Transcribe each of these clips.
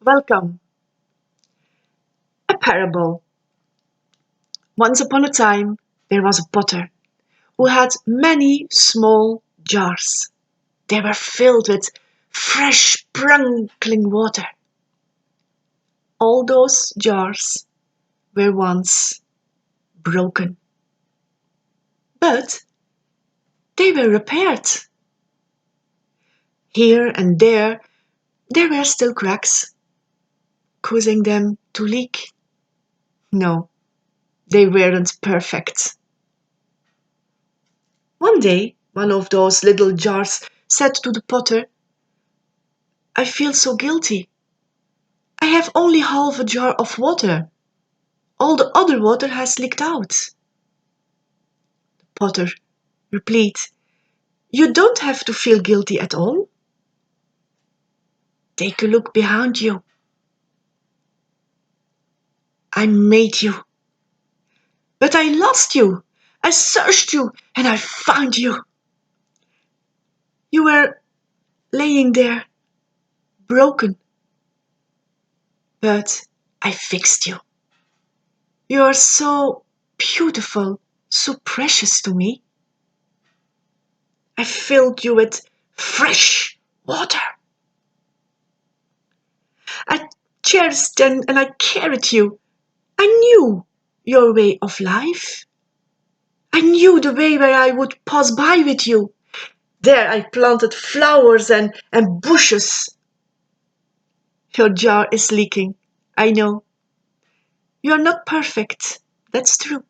Welcome. A parable. Once upon a time, there was a potter who had many small jars. They were filled with fresh, sparkling water. All those jars were once broken, but they were repaired. Here and there were still cracks, causing them to leak. No, they weren't perfect. One day, one of those little jars said to the potter, "I feel so guilty. I have only half a jar of water. All the other water has leaked out." The potter replied, "You don't have to feel guilty at all. Take a look behind you. I made you, but I lost you. I searched you and I found you. You were laying there, broken, but I fixed you. You are so beautiful, so precious to me. I filled you with fresh water. I cherished and I carried you. I knew your way of life. I knew the way where I would pass by with you. There I planted flowers and bushes. Your jar is leaking, I know. You are not perfect, that's true.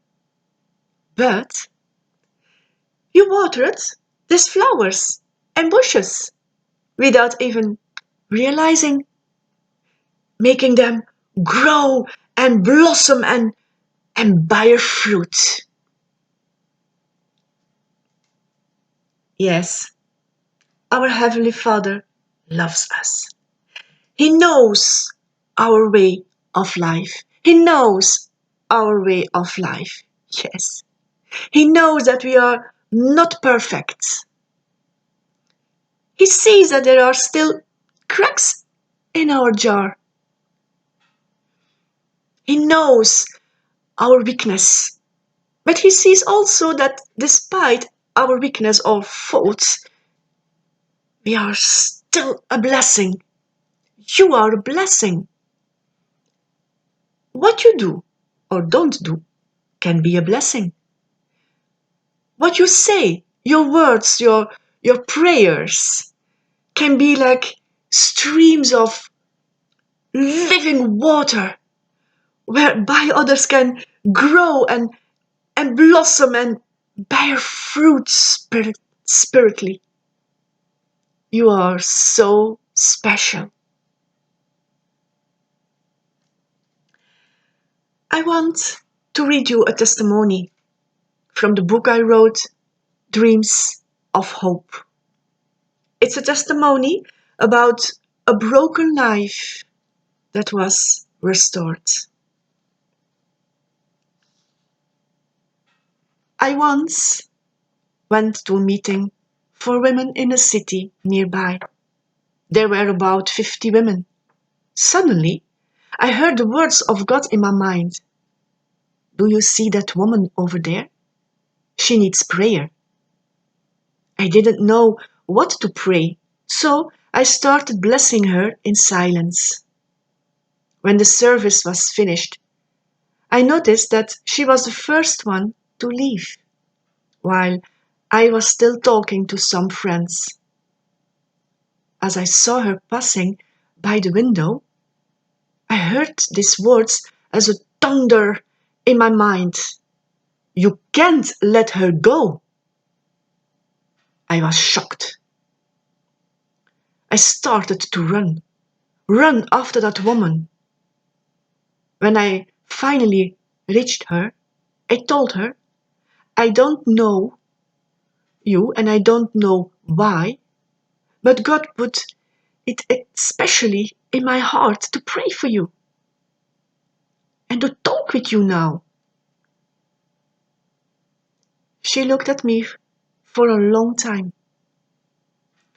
But you watered these flowers and bushes without even realizing, making them grow and blossom and bear fruit. Yes, our Heavenly Father loves us. He knows our way of life. He knows our way of life. Yes. He knows that we are not perfect. He sees that there are still cracks in our jar. He knows our weakness. But he sees also that despite our weakness or faults, we are still a blessing. You are a blessing. What you do or don't do can be a blessing. What you say, your words, your prayers can be like streams of living water whereby others can grow and blossom and bear fruit spiritually. You are so special. I want to read you a testimony from the book I wrote, Dreams of Hope. It's a testimony about a broken life that was restored. I once went to a meeting for women in a city nearby. There were about 50 women. Suddenly, I heard the words of God in my mind. Do you see that woman over there? She needs prayer. I didn't know what to pray, so I started blessing her in silence. When the service was finished, I noticed that she was the first one to leave, while I was still talking to some friends. As I saw her passing by the window, I heard these words as a thunder in my mind. You can't let her go. I was shocked. I started to run after that woman. When I finally reached her, I told her, I don't know you and I don't know why, but God put it especially in my heart to pray for you and to talk with you now. She looked at me for a long time,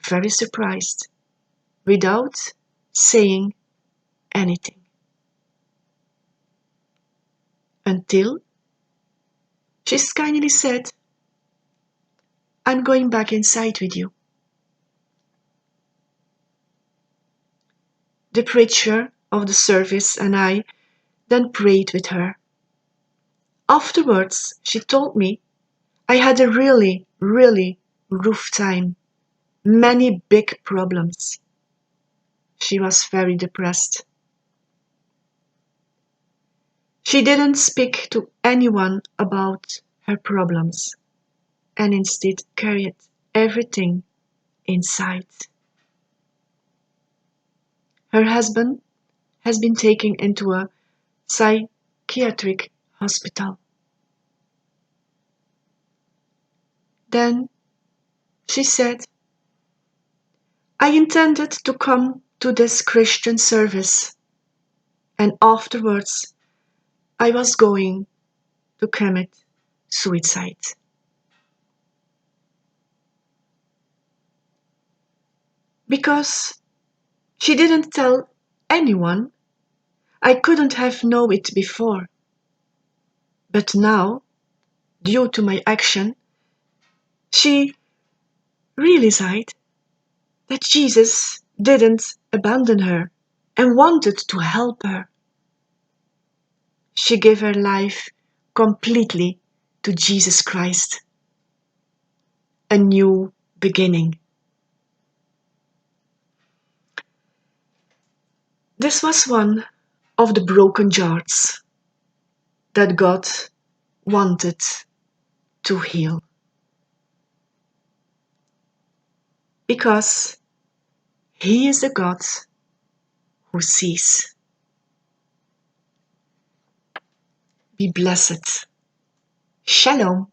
very surprised, without saying anything. Until she kindly said, "I'm going back inside with you." The preacher of the service and I then prayed with her. Afterwards, she told me I had a really, really rough time, many big problems. She was very depressed. She didn't speak to anyone about her problems and instead carried everything inside. Her husband has been taken into a psychiatric hospital. Then she said, "I intended to come to this Christian service, and afterwards I was going to commit suicide." Because she didn't tell anyone, I couldn't have known it before. But now, due to my action, she realized that Jesus didn't abandon her and wanted to help her. She gave her life completely to Jesus Christ. A new beginning. This was one of the broken jars that God wanted to heal. Because He is the God who sees. Be blessed. Shalom.